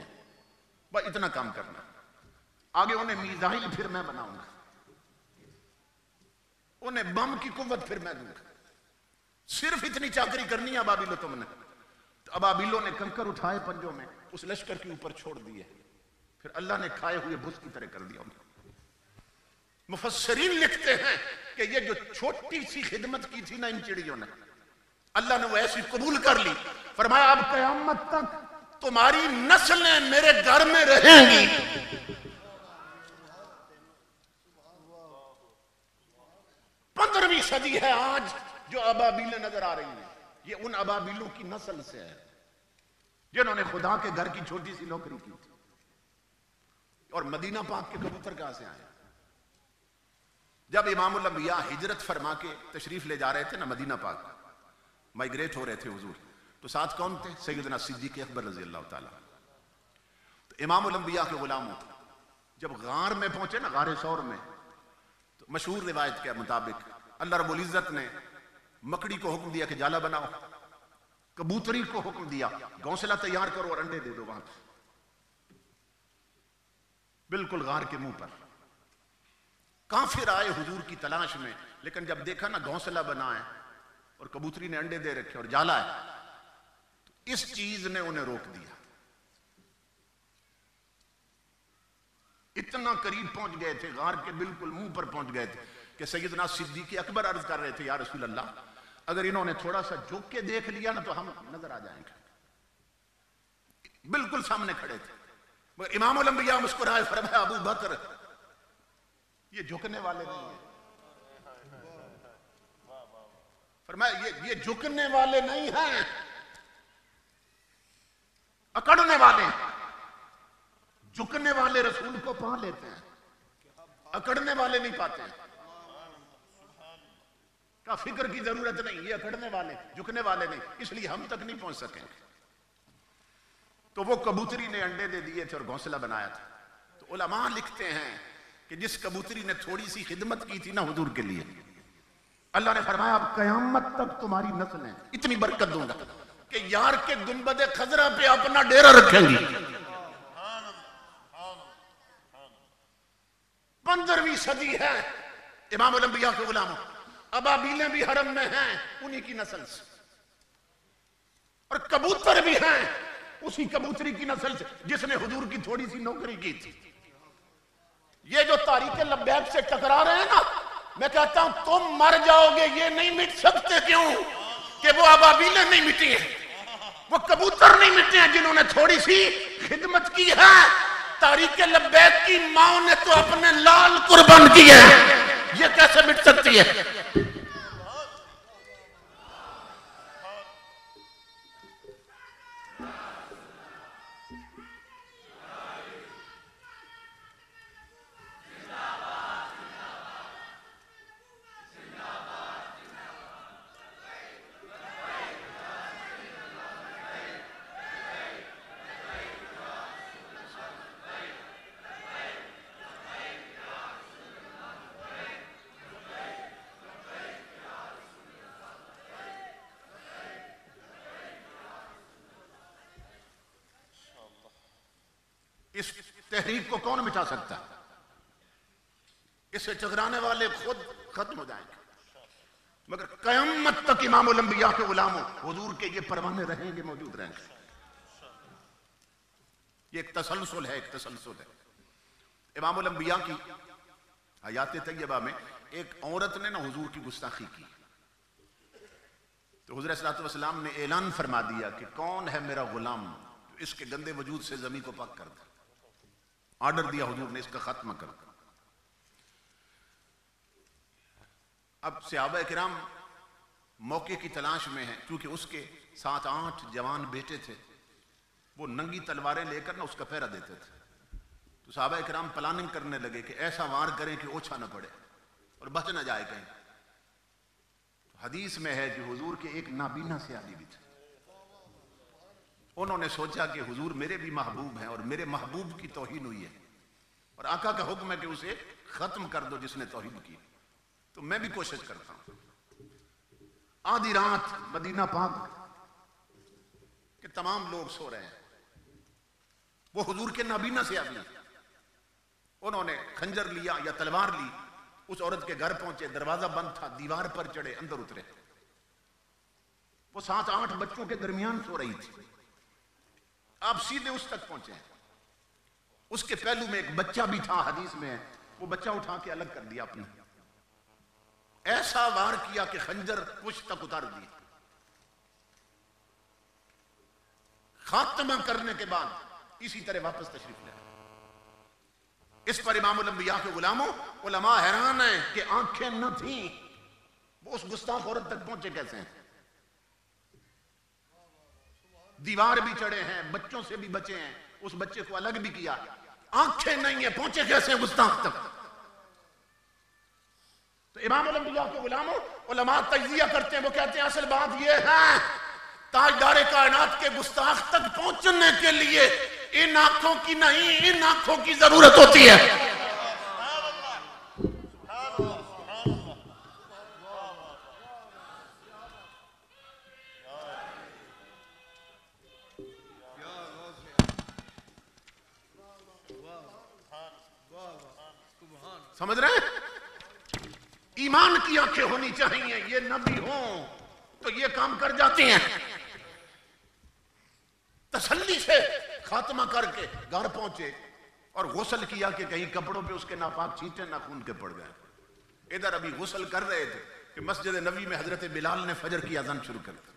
बस इतना काम करना। आगे उन्हें मिसाइल फिर मैं बनाऊंगा, उन्हें बम की कुव्वत फिर मैं दूंगा। सिर्फ इतनी चाकरी करनी है अबाबिलो तुमने। तो अबाबिलों ने कंकर उठाए पंजों में, उस लश्कर के ऊपर छोड़ दिए, फिर अल्लाह ने खाए हुए भुस की तरह कर दिया उन्हें। मुफस्सरीन लिखते हैं कि ये जो छोटी सी खिदमत की थी ना इन चिड़ियों ने, अल्लाह ने वो ऐसी कबूल कर ली। फरमाया अब कयामत तक तुम्हारी नस्लें मेरे घर में रहेंगी। 15वीं सदी है आज जो अबाबीलें नजर आ रही हैं, ये उन अबाबीलों की नस्ल से है जिन्होंने खुदा के घर की छोटी सी नौकरी की थी। और मदीना पाक के कबूतर कहां से आए? जब इमामुल अंबिया हिजरत फरमा के तशरीफ ले जा रहे थे ना मदीना पाक, माइग्रेट हो रहे थे हुजूर, तो साथ कौन थे? सैयदना सिद्दीक़ अकबर रज़ी अल्लाह ताला। तो इमामुल अंबिया के गुलामों जब गार में पहुंचे ना, गारे सौर में, तो मशहूर रिवायत के मुताबिक अल्लाह रब्बुल इज्जत ने मकड़ी को हुक्म दिया कि जाला बनाओ। कबूतरी को हुक्म दिया घोंसला तैयार करो और अंडे दे दो वहां पर, बिल्कुल गार के मुंह पर। काफिर आए हुजूर की तलाश में, लेकिन जब देखा ना घोंसला बना है और कबूतरी ने अंडे दे रखे और जाला है, तो इस चीज ने उन्हें रोक दिया। इतना करीब पहुंच गए थे, गार के बिल्कुल मुंह पर पहुंच गए थे कि सैयदना सिद्दीक़ अकबर अर्ज कर रहे थे, या रसूल अल्लाह, अगर इन्होंने थोड़ा सा झुक के देख लिया ना तो हम नजर आ जाएंगे। बिल्कुल सामने खड़े थे, मगर इमामुल अंबिया मुस्कुराए, फरमाया अबू बकर ये झुकने वाले नहीं है। फरमाया ये झुकने वाले नहीं हैं, अकड़ने वाले। झुकने वाले रसूल को पा लेते हैं, अकड़ने वाले नहीं पाते हैं। का फिक्र की जरूरत नहीं, ये अकड़ने वाले, झुकने वाले नहीं, इसलिए हम तक नहीं पहुंच सकेंगे। तो वो कबूतरी ने अंडे दे दिए थे और घोंसला बनाया था। तो उलमा लिखते हैं कि जिस कबूतरी ने थोड़ी सी खिदमत की थी ना हुजूर के लिए, अल्लाह ने फरमाया अब कयामत तक तुम्हारी नस्लें इतनी बरकत दूंगा कि यार के गुंबद खजरा पे अपना डेरा रखेंगी। 15वीं सदी है, इमाम अंबिया के गुलामों, अबाबीलें भी हरम में हैं उन्हीं की नस्ल से, और कबूतर भी हैं उसी कबूतरी की नस्ल से जिसने हुजूर की थोड़ी सी नौकरी की थी। ये जो तारीख लब्बैक से टकरा रहे हैं ना, मैं कहता हूं तुम मर जाओगे ये नहीं मिट सकते। क्यों? कि वो अबाबीलें नहीं मिटी हैं, वो कबूतर नहीं मिटे हैं जिन्होंने थोड़ी सी खिदमत की है। तारीख लब्बैक की मां ने तो अपने लाल कुर्बान किए हैं, ये कैसे मिट सकती है? इस तहरीक को कौन मिटा सकता है? इससे टकराने वाले खुद खत्म हो जाएंगे, मगर कयामत तक इमामुल अंबिया के गुलामों हुजूर के ये परवाने रहेंगे, मौजूद रहेंगे। ये एक तसलसल है, एक तसलसल है। इमामुल अंबिया की हयात तैयबा में एक औरत ने ना हुजूर की गुस्ताखी की, तो हुजूर सल्लल्लाहु अलैहि वसल्लम ने ऐलान फरमा दिया कि कौन है मेरा गुलाम जो इसके गंदे वजूद से जमीन को पाक कर दे। ऑर्डर दिया हुजूर ने, इसका खत्म कर। अब सहाबा किराम मौके की तलाश में हैं, क्योंकि उसके 7-8 जवान बेटे थे, वो नंगी तलवारें लेकर ना उसका पहरा देते थे। तो सहाबा किराम प्लानिंग करने लगे कि ऐसा वार करें कि ओछा न पड़े और बच न जाए कहीं। तो हदीस में है कि हुजूर के एक नाबीना से आदि भी थे, उन्होंने सोचा कि हुजूर मेरे भी महबूब हैं और मेरे महबूब की तौहीन हुई है और आका का हुक्म है कि उसे खत्म कर दो जिसने तौहीन की, तो मैं भी कोशिश करता हूं। आधी रात मदीना पाक के तमाम लोग सो रहे हैं, वो हुजूर के नाबीना से आदि, उन्होंने खंजर लिया या तलवार ली, उस औरत के घर पहुंचे, दरवाजा बंद था, दीवार पर चढ़े, अंदर उतरे। वो 7-8 बच्चों के दरमियान सो रही थी, आप सीधे उस तक पहुंचे। उसके पहलू में एक बच्चा भी था, हदीस में है, वो बच्चा उठा के अलग कर दिया अपने, ऐसा वार किया कि खंजर कुछ तक उतार दिया। खात्मा करने के बाद इसी तरह वापस तशरीफ ले। इस पर इमामुल अंबिया के गुलामों उलमा हैरान है कि आंखें न थी, वो उस गुस्ताख औरत तक पहुंचे कैसे हैं? दीवार भी चढ़े हैं, बच्चों से भी बचे हैं, उस बच्चे को अलग भी किया, आंखें नहीं है, पहुंचे कैसे गुस्ताख तक? तो इमामुल अंबिया के गुलामों उलमा तज्जिया करते हैं, वो कहते हैं असल बात यह है ताजदारे कायनात के गुस्ताख तक पहुंचने के लिए इन आंखों की नहीं, इन आंखों की जरूरत होती है। समझ रहे हैं? ईमान की आंखें होनी चाहिए। ये नबी हो तो ये काम कर जाती हैं। तसल्ली से खात्मा करके घर पहुंचे और गुस्ल किया कि कहीं कपड़ों पे उसके नापाक छींटे ना खून के पड़ गए। इधर अभी गुस्ल कर रहे थे कि मस्जिद नबी में हजरत बिलाल ने फजर की अज़ान शुरू कर दी।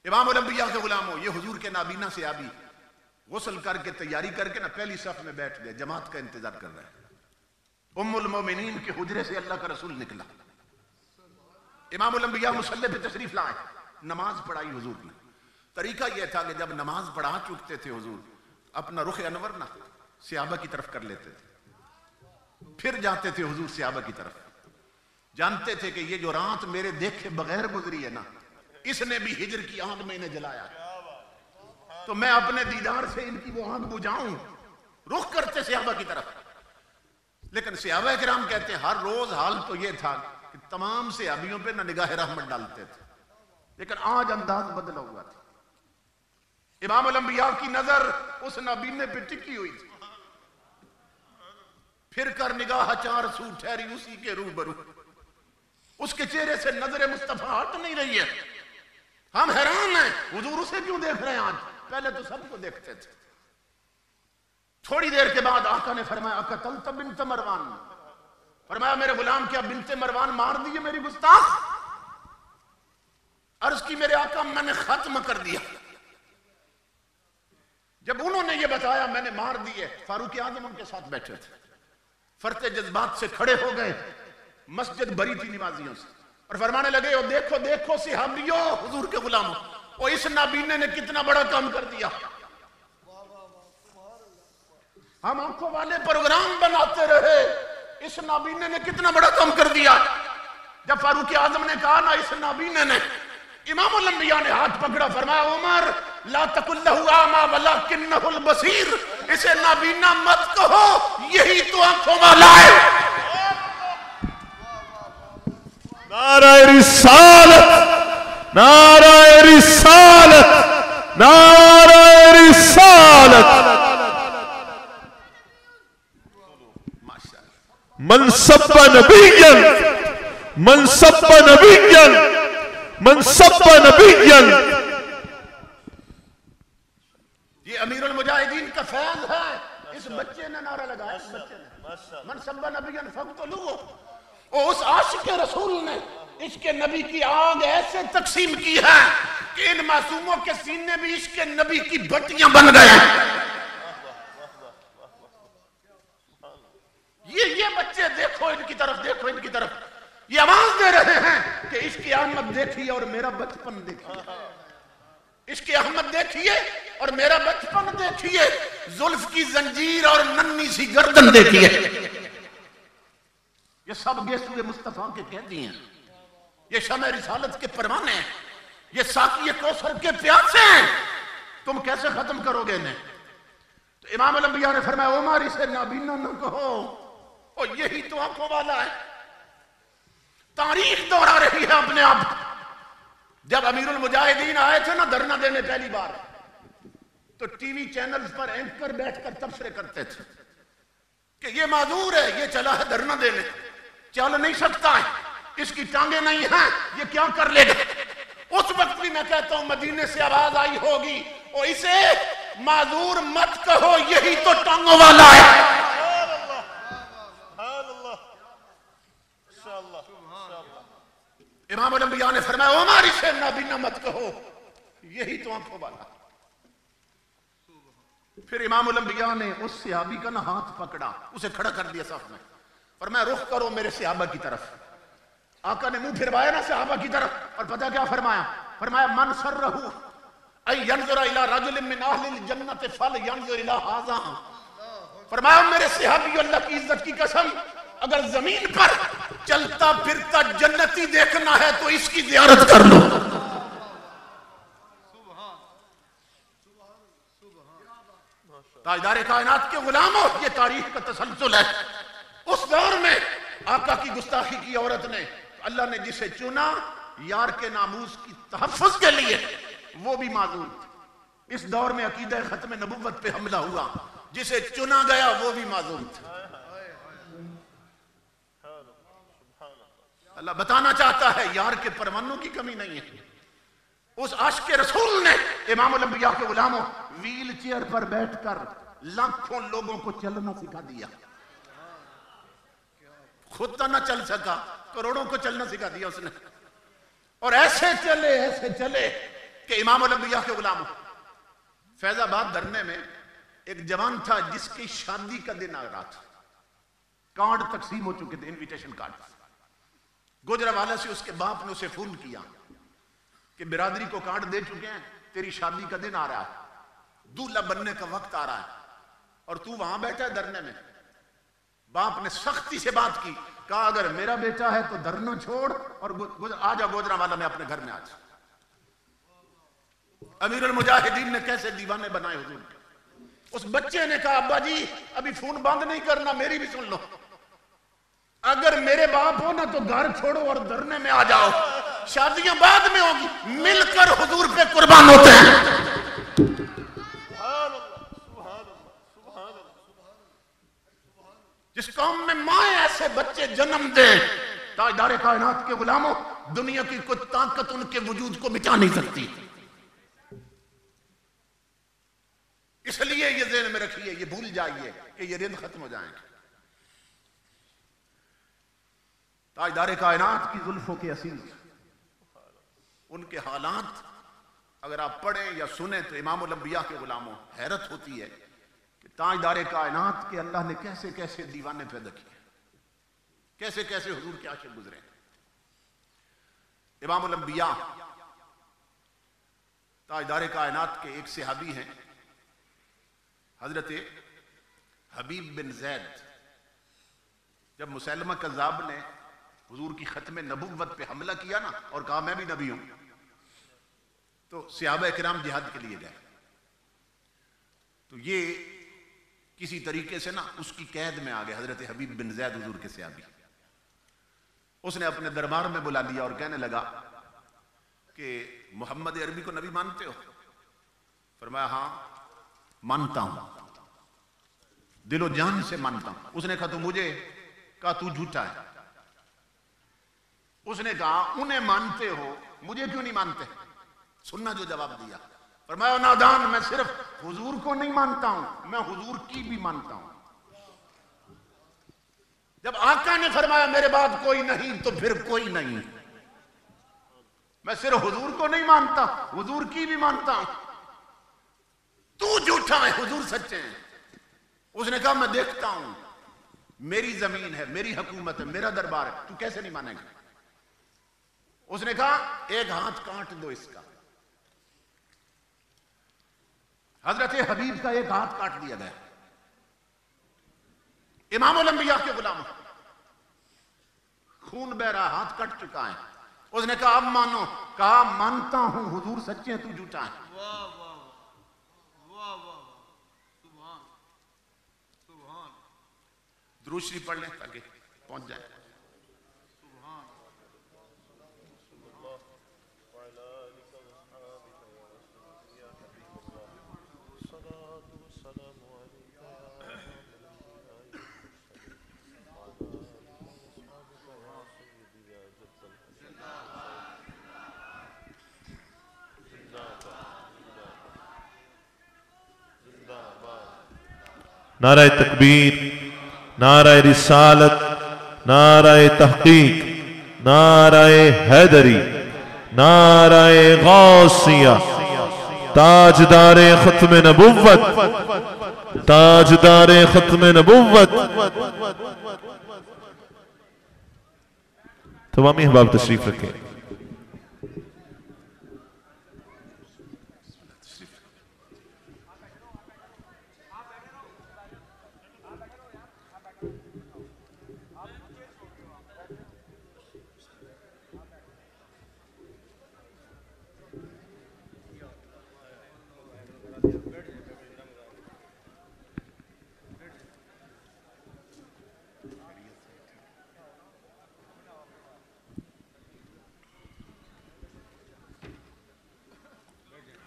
इमामुल अंबिया के गुलामों, ये हुजूर के नाबीना से आबी गुस्ल करके तैयारी करके ना पहली सफ में बैठ गए, जमात का इंतजार कर रहे हैं। उम्मुल मोमिनीन के हुजरे से अल्लाह का रसूल निकला। इमामुल अंबिया मुसल्ले पे तशरीफ लाए, नमाज पढ़ाई हुजूर ने। तरीका यह था कि जब नमाज पढ़ा चुकते थे हुजूर, अपना रुख अनवर ना सहाबा की तरफ कर लेते थे, फिर जाते थे हुजूर सहाबा की तरफ। जानते थे कि ये जो रात मेरे देखे बगैर गुजरी है ना, इसने भी हिजर की आग में इन्हें जलाया, तो मैं अपने दीदार से इनकी वो आग बुझाऊं। रुख करते सहाबा की तरफ। लेकिन सहाबा किराम कहते हैं हर रोज हाल तो ये था कि तमाम सहाबियों पे ना निगाह रहमत डालते थे, लेकिन आज अंदाज बदला हुआ था। इमामुल अंबिया की नजर उस नबीने पे टिकी हुई थी। फिर कर निगाह चार सू ठहरी उसी के रूबरू, उसके चेहरे से नजर मुस्तफा हट नहीं रही है। हम हैरान हैं, हुजूर उसे क्यों देख रहे हैं आज? पहले तो सबको देखते थे। थोड़ी देर के बाद आका ने फरमाया अकतलत बिन्त मरवान, फरमाया मेरे गुलाम क्या बिन्ते मरवान मार दिए मेरी गुस्ताख? अर्ज की मेरे आका मैंने खत्म कर दिया। जब उन्होंने ये बताया मैंने मार दिए, फारूक आजम उनके साथ बैठे थे, फरते जज्बात से खड़े हो गए। मस्जिद भरी थी नमाजियों से और फरमाने लगे ओ देखो देखो सहाबियों, हुजूर के गुलामों, ओ इस नाबीने ने कितना बड़ा काम कर दिया। हम आंखों वाले प्रोग्राम बनाते रहे, इस नाबीने ने कितना बड़ा काम कर दिया। जब फारूक आजम ने कहा ना इस नाबीने ने, इमामुल अंबिया ने हाथ पकड़ा, फरमाया उमर ला तकुल्लहु आमा वलाकिन्नहुल बसीर, इसे नाबीना मत कहो, यही तो आंखों वाला है। नाराए रिसालत, नाराए रिसालत, नाराए रिसालत। मनसब नबीयन, मनसब नबीयन, मनसब नबीयन। ये अमीरुल मुजाहिदीन का फैज है। इस बच्चे ने नारा लगाया, इस बच्चे ने मनसब नबीयन फक़्तुलूहु। और उस आशिक रसूल ने इसके नबी की आग ऐसे तकसीम की है कि इन मासूमों के सीने भी इसके नबी की भट्टियां बन गए। ये बच्चे देखो इनकी तरफ, देखो इनकी तरफ, ये आवाज दे रहे हैं कि इसकी अहमद देखिए और मेरा बचपन देखिए, इसकी अहमद देखिए और मेरा बचपन देखिए, जुल्फ की जंजीर और नन्ही सी गर्दन देखिए। ये सब गेसुए मुस्तफा के कैदी हैं, ये शमे रिसालत के परवाने हैं, ये साकी कौसर के प्यासे हैं। तुम कैसे खत्म करोगे इन्हें? तो इमाम अंबिया ने फरमाया उमर इसे नाबीना न कहो, और यही तो आंखों वाला है। तारीख दोहरा रही है अपने आप। जब अमीरुल मुजाहिदीन आए थे ना धरना देने पहली बार, तो टीवी चैनल्स पर एंकर बैठकर तबसरे करते थे कि ये माजूर है, ये चला है धरना देने, चल नहीं सकता है, इसकी टांगे नहीं हैं, ये क्या कर लेगा। उस वक्त भी मैं कहता हूं मदीने से आवाज आई होगी और इसे माजूर मत कहो, यही तो टांगों वाला है। इमाम अंबिया ने फरमाया उमर इसे नाबीना मत कहो, यही तो आंखों वाला। फिर इमाम अंबिया ने उस सहाबी का ना हाथ पकड़ा, उसे खड़ा कर दिया साथ में, फरमाया रुख करो मेरे सहाबा की तरफ। आका ने मुंह फिरवाया ना सहाबा की तरफ, और पता क्या फरमाया? फरमाया मन सररहु अय यंजुरा इला रजुलिन मिन अहलिल जन्नति फल यंजुर इला हाज़ा। फरमाया मेरे सहाबी अल्लाह की इज्जत की कसम, अगर जमीन पर चलता फिरता जन्नती देखना है तो इसकी ज़ियारत कर लो। ताजदार कायनात के गुलामों, ये तारीख का तसलसल है। उस दौर में आका की गुस्ताखी की औरत ने, अल्लाह ने जिसे चुना यार के नामूस की तहफ़्फ़ुज़ के लिए, वो भी माजूर थी। इस दौर में अकीदा खत्म नबुव्वत पे हमला हुआ, जिसे चुना गया वो भी माजूम था। अल्लाह बताना चाहता है यार के परवानों की कमी नहीं है। उस आशिक रसूल ने इमामुल अंबिया के गुलामों व्हील चेयर पर बैठकर लाखों लोगों को चलना सिखा दिया। खुद तो ना चल सका, करोड़ों को चलना सिखा दिया उसने। और ऐसे चले कि इमामुल अंबिया के गुलामों फैजाबाद धरने में एक जवान था जिसकी शादी का दिन आ रहा था। कार्ड तकसीम हो चुके थे, इनविटेशन कार्ड। गुजरावाला से उसके बाप ने उसे फोन किया कि बिरादरी को कार्ड दे चुके हैं, तेरी शादी का दिन आ रहा है, दूल्हा बनने का वक्त आ रहा है और तू वहां बैठा है धरने में। बाप ने सख्ती से बात की, कहा अगर मेरा बेटा है तो धरना छोड़ और आ जा गुजरावाला में अपने घर में आज। अमीरुल मुजाहिदीन ने कैसे दीवाने बनाए हुजूर के। उस बच्चे ने कहा अब्बा जी अभी फोन बंद नहीं करना, मेरी भी सुन लो। अगर मेरे बाप हो ना तो घर छोड़ो और धरने में आ जाओ, शादियां बाद में होगी, मिलकर हुजूर पे कुर्बान होते हैं। जिस कौम में माँ ऐसे बच्चे जन्म दे, ताजदारे कायनात के गुलामों, दुनिया की कोई ताकत उनके वजूद को मिटा नहीं सकती। इसलिए ये ज़हन में रखिए, ये भूल जाइए कि ये दिन खत्म हो जाएंगे। ताजदारे कायनात की जुल्फों के असील उनके हालात अगर आप पढ़ें या सुने तो इमामुल अंबिया के गुलामों हैरत होती है कि ताजदारे कायनात के अल्लाह ने कैसे कैसे दीवाने पैदा किए, कैसे कैसे हुजूर के आशिक गुजरे। इमामुल अंबिया ताजदारे कायनात के एक सहाबी हैं हजरत हबीब बिन जैद। जब मुसैलमा कज़्ज़ाब ने हुजूर की खत्म नबुव्वत पे हमला किया ना और कहा मैं भी नबी हूं, तो सहाबा किराम जिहाद के लिए गए। तो ये किसी तरीके से ना उसकी कैद में आ गए हजरत हबीब बिन जैद हुजूर के सहाबी। उसने अपने दरबार में बुला लिया और कहने लगा कि मोहम्मद अरबी को नबी मानते हो? फरमाया हाँ मानता हूं, दिलो जान से मानता हूं। उसने कहा तू मुझे, कहा तू झूठा है। उसने कहा उन्हें मानते हो, मुझे क्यों नहीं मानते? सुनना जो जवाब दिया। फरमाया नादान, मैं सिर्फ हुजूर को नहीं मानता हूं, मैं हुजूर की भी मानता हूं। जब आका ने फरमाया मेरे बाद कोई नहीं तो फिर कोई नहीं, मैं सिर्फ हुजूर को नहीं मानता, हुजूर की भी मानता हूं। तू झूठा है, हुजूर सच्चे हैं। उसने कहा मैं देखता हूं, मेरी जमीन है, मेरी हुकूमत है, मेरा दरबार है, तू कैसे नहीं मानेगा? उसने कहा एक हाथ काट दो इसका। हजरत हबीब का एक हाथ काट दिया गया। इमामुल अंबिया के गुलाम, खून बह रहा, हाथ कट चुका है। उसने कहा अब मानो, कहा मानता हूं, हुजूर सच्चे हैं, तू झूठा है। वाह वाह वाह वाह, सुभान सुभान। दुरूद शरीफ पढ़ लें ताकि पहुंच जाए। नाराए तकबीर, नाराए रिसालत, नाराए तहकीक, नाराए हैदरी, नाराए गौसिया, ताजदारे खत्म नबुव्वत, ताजदारे खत्म नबुव्वत। तमामी अहबाब तशरीफ रखें।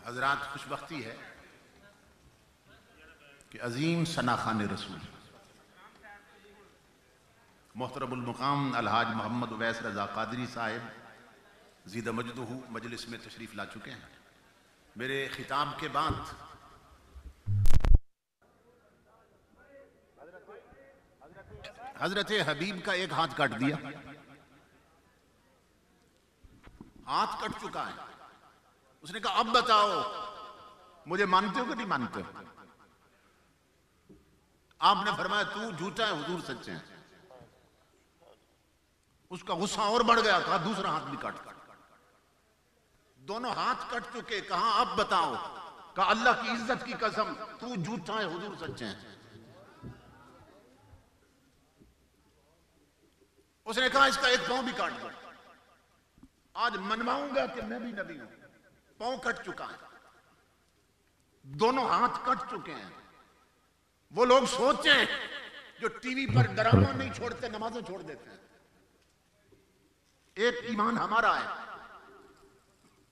हजरात खुशबख्ती है कि अजीम सनाखान रसूल मोहतरमुल मुकाम अलहाज मोहम्मद उवैस रज़ा कादरी साहिब ज़ीद मजदहू मजलिस में तशरीफ़ ला चुके हैं। मेरे खिताब के बाद हजरत हबीब का एक हाथ काट दिया, हाथ कट चुका है। उसने कहा अब बताओ मुझे मानते हो कि नहीं मानते हो? आपने फरमाया तू झूठा है, हुजूर सच्चे हैं। उसका गुस्सा और बढ़ गया, कहा दूसरा हाथ भी काट। दोनों हाथ कट चुके, कहा अब बताओ? कहा अल्लाह की इज्जत की कसम तू झूठा है, हुजूर सच्चे हैं। उसने कहा इसका एक पांव भी काट दो, आज मनवाऊंगा कि मैं भी नबी हूं। पांव कट चुका है, दोनों हाथ कट चुके हैं। वो लोग सोचे जो टीवी पर ड्रामा नहीं छोड़ते, नमाजें छोड़ देते हैं। एक ईमान हमारा है,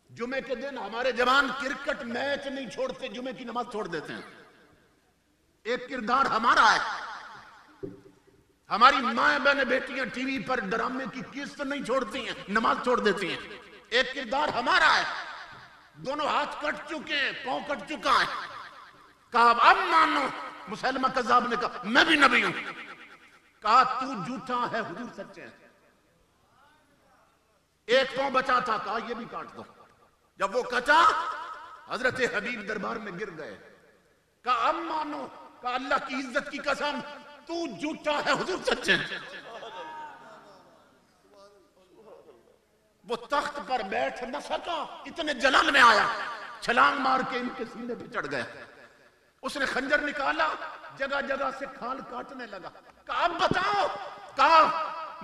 जुमे के दिन हमारे जवान क्रिकेट मैच नहीं छोड़ते, जुमे की नमाज छोड़ देते हैं। एक किरदार हमारा है, हमारी माए बहने बेटियां टीवी पर ड्रामे की किस्त नहीं छोड़ती हैं, नमाज छोड़ देती हैं। एक किरदार हमारा है। दोनों हाथ कट चुके हैं, पांव कट चुका है। कहा अब मानो। मुसलमा कज़्ज़ाब ने कहा मैं भी नबी हूं। कहा तू झूठा है, हुजूर सच्चे हैं। एक पांव बचा था, कहा यह भी काट दो। जब वो कटा, हजरत हबीब दरबार में गिर गए। कहा अब मानो। कहा अल्लाह की इज्जत की कसम तू झूठा है, हुजूर सच्चे हैं। वो तख्त पर बैठ न सका, इतने जलाल में आया, छलांग मार के इनके सीने पे चढ़ गया। उसने खंजर निकाला, जगह जगह से खाल काटने लगा। कहा अब बताओ? कहा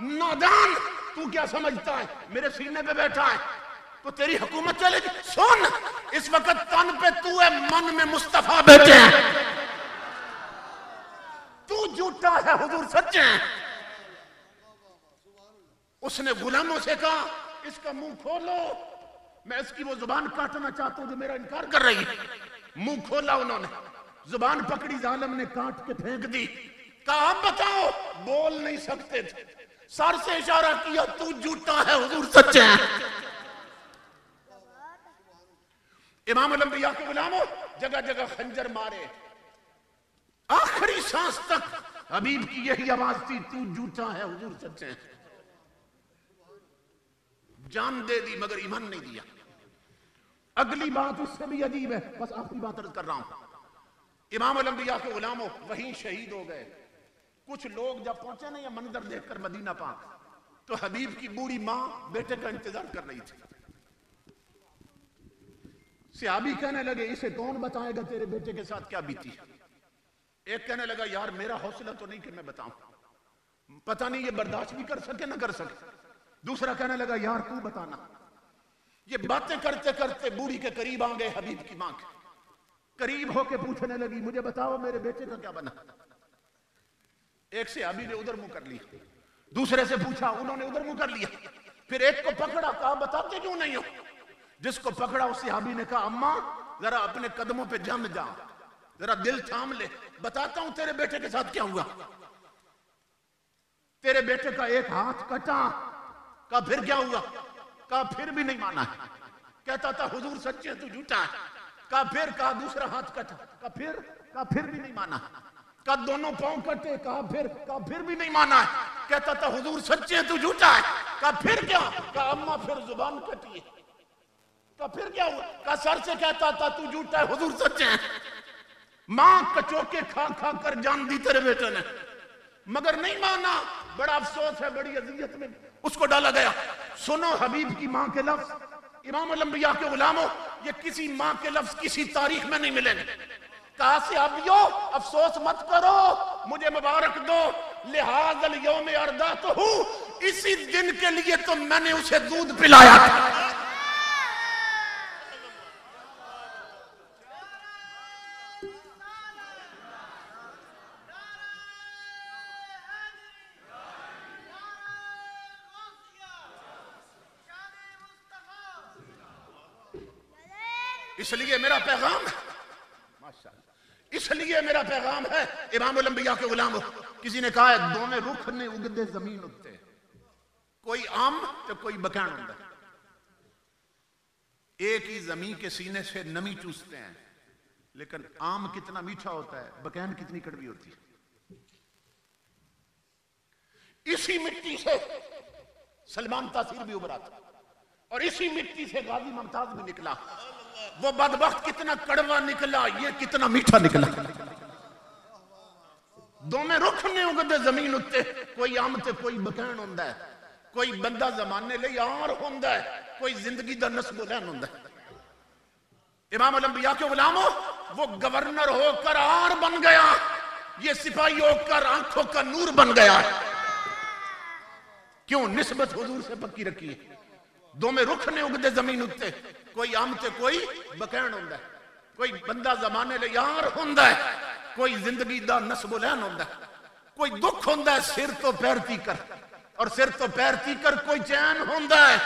नादान तू क्या समझता है, मेरे सीने पे बैठा है तो तेरी हुकूमत चलेगी। सुन, इस वक्त तन पे तू है, मन में मुस्तफा बैठे हैं। तू झूठा है, हुजूर सच्चे हैं। उसने गुलामों से कहा इसका मुंह खोलो, मैं इसकी वो जुबान काटना चाहता हूं जो मेरा इनकार कर रही है। मुंह खोला उन्होंने, जुबान पकड़ी, जालिम ने काट के फेंक दी। कहा अब बताओ? बोल नहीं सकते थे, सर से इशारा किया तू झूठा है, हुजूर सच्चे हैं। इमाम अल-अंबिया के गुलामों जगह जगह खंजर मारे, आखिरी सांस तक हबीब की यही आवाज थी तू झूठा है, हुजूर सच्चे हैं। जान दे दी मगर ईमान नहीं दिया। अगली बात उससे भी अजीब है, बस आखिरी बात अर्ज कर रहा हूं। इमाम अल-अंबिया के गुलामों वहीं शहीद हो गए। कुछ लोग जब पहुंचे ना ये मंजर देखकर मदीना पाक, तो हबीब की बूढ़ी मां बेटे का इंतजार कर रही थी। सहाबी कहने लगे इसे कौन बताएगा तेरे बेटे के साथ क्या बीती। एक कहने लगा यार मेरा हौसला तो नहीं कि मैं बताऊं, पता नहीं ये बर्दाश्त भी कर सके ना कर सके। दूसरा कहने लगा यार तू बताना। ये बातें करते करते बूढ़ी के करीब आ गए, हबीब की मां के करीब होके पूछने लगी मुझे बताओ मेरे बेटे का क्या बना। एक से सहाबी ने उधर मुंह कर लिया, दूसरे से पूछा, उन्होंने उधर मुंह कर लिया। फिर एक को पकड़ा, कहा बताते क्यों नहीं हो। जिसको पकड़ा उस सहाबी ने कहा अम्मा जरा अपने कदमों पे जम जा, जरा दिल थाम ले, बताता हूं तेरे बेटे के साथ क्या हुआ। तेरे बेटे का एक हाथ कटा। कहा फिर क्या हुआ। कहा फिर भी नहीं माना है, कहता था हुजूर सच्चे तू झूठा है। कहा फिर, कहा दूसरा हाथ कटा। कहा फिर भी नहीं माना। कहा दोनों पांव कटे। कहा फिर भी नहीं माना है, कहता था हुजूर सच्चे तू झूठा है। कहा फिर क्या। कहा अम्मा फिर जुबान कटी है। कहा फिर क्या हुआ। कहा सर से कहता था तू झूठा है, हुजूर सच्चे हैं। मां कचोके खा खा कर जान दी तेरे बेटे ने, मगर नहीं माना। बड़ा अफसोस है, बड़ी अजियत में उसको डाला गया। सुनो हबीब की मां के लफ्ज, इमाम अल-अंबिया के गुलामों, ये किसी मां के लफ्ज किसी तारीख में नहीं मिलेंगे। कहा से अबियो अफसोस मत करो, मुझे मुबारक दो, लिहाजल यौम अर्दा तो हूं, इसी दिन के लिए तो मैंने उसे दूध पिलाया था। इसलिए मेरा पैगाम, माशाअल्लाह, इसलिए मेरा पैगाम है इमामुल अंबिया के गुलाम। किसी ने कहा है दोवें रुख ने उगदे जमीन उत्ते, कोई आम तो कोई बकैन होता है। एक ही जमीन के सीने से नमी चूसते हैं, लेकिन आम कितना मीठा होता है, बकैन कितनी कड़वी होती है। इसी मिट्टी से सलमान तासीर भी उभरा था और इसी मिट्टी से गाजी मुमताज भी निकला। वो बदबख्त कितना कड़वा निकला, ये कितना मीठा निकला। दोवें रुख ने उगदे जमीन उत्ते, कोई आम ते कोई बकैन होंदा है। कोई बंदा जमाने ले यार होंदा है, कोई जिंदगी दा नस्ब लैन होंदा है। इमामुल अंबिया के गुलामों, वो गवर्नर होकर आर बन गया, ये सिपाही होकर आंखों का नूर बन गया। क्यों? निस्बत हुजूर से पक्की रखी है। दोवें रुख ने उगदे जमीन उत्ते, कोई आम ते कोई बकैन होंदा है। कोई बंदा जमाने ले यार होंदा है, कोई जिंदगी दा नस्ब लैन होंदा है। कोई दुख होंदा है सिर तो पैर तीकर, और सिर तो पैर तीकर कोई चैन होंदा है।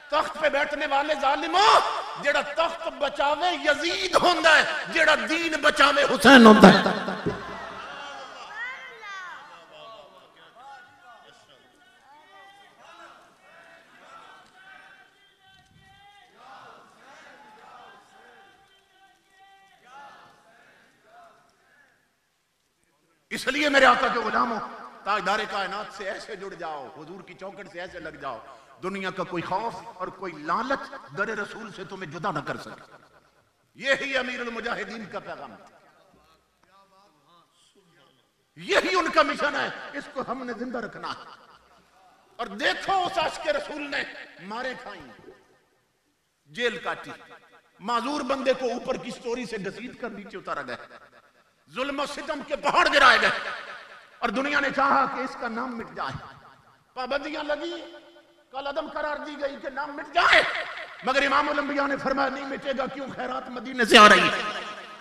तख्त पे बैठने वाले जालिमों, जेड़ा तख्त बचावे यजीद होंदा है, जेड़ा दीन बचावे हुसैन होंदा है। इसलिए मेरे आका के गुलामों, ताजदारे कायनात से ऐसे जुड़ जाओ, हुजूर की चौखट से ऐसे लग जाओ, दुनिया का कोई खौफ और कोई लालच दर रसूल से तुम्हें जुदा न कर सके। यही अमीरुल मुजाहिदीन का पैगाम था, यही उनका मिशन है। इसको हमने जिंदा रखना है। और देखो उस आशिक रसूल ने मारे खाई, जेल काटी, माजूर बंदे को ऊपर की स्टोरी से घसीट कर नीचे उतारा गया, जुल्म और सितम के पहाड़ गिराए गए, और दुनिया ने चाहा कि इसका नाम मिट जाए। पाबंदियां लगी, कल अदम करार दी गई कि नाम मिट जाए, मगर इमामुल अंबिया ने फरमाया नहीं मिटेगा। क्यों? खैरात मदीने से आ रही है,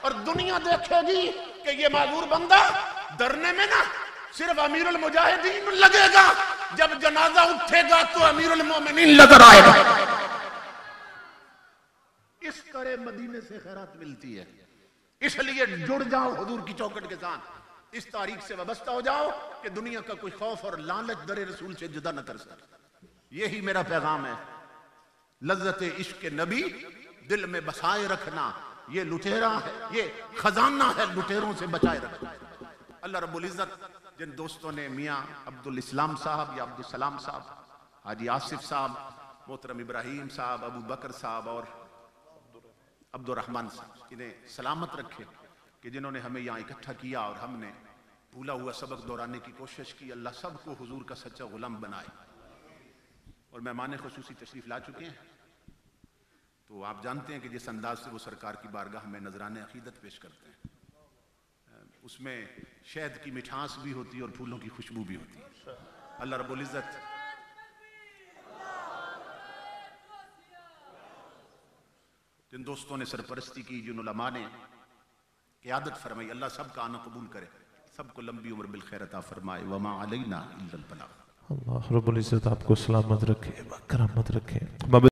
और दुनिया देखेगी कि ये माजूर बंदा डरने में ना सिर्फ अमीरुल मुजाहिदीन लगेगा, जब जनाजा उठेगा तो अमीरुल मोमिनीन नजर आएगा। इस करे मदीने से खैरात मिलती है। इसलिए जुड़ जाओ हुजूर की चौखट के साथ, इस तारीख से वाबस्ता हो जाओ कि दुनिया का कोई खौफ और लालच दर रसूल से जुदा न कर सके। यही मेरा पैगाम है। लज्जत इश्क नबी दिल में बसाए रखना, ये लुटेरा है, ये खजाना है, लुटेरों से बचाए रखना। अल्लाह रब्बुल इज्जत जिन दोस्तों ने मियाँ अब्दुल इस्लाम साहब या अब्दुल सलाम साहब, हाजी आसिफ साहब, मोहतरम इब्राहिम साहब, अबू बकर साहब और अब्दुल रहमान साहब, इन्हें सलामत रखे कि जिन्होंने हमें यहाँ इकट्ठा किया और हमने भूला हुआ सबक दोहराने की कोशिश की। अल्लाह सबको हुजूर का सच्चा गुलाम बनाए। और मेहमान खुसूसी तशरीफ ला चुके हैं, तो आप जानते हैं कि जिस अंदाज से वो सरकार की बारगाह में नजराने अकीदत पेश करते हैं, उसमें शहद की मिठास भी होती है और फूलों की खुशबू भी होती है। अल्लाह रब्बुल इज्जत जिन दोस्तों ने सरपरस्ती की, जिन उलमा ने क़यादत फरमाई, अल्लाह सबका आना कबूल करे, सबको लंबी उम्र बिल खैर अता फरमाए। वमा अलैना इल्लल बलाग। अल्लाह रब्बुल इज्जत आपको सलामत रखे, करामत रखे।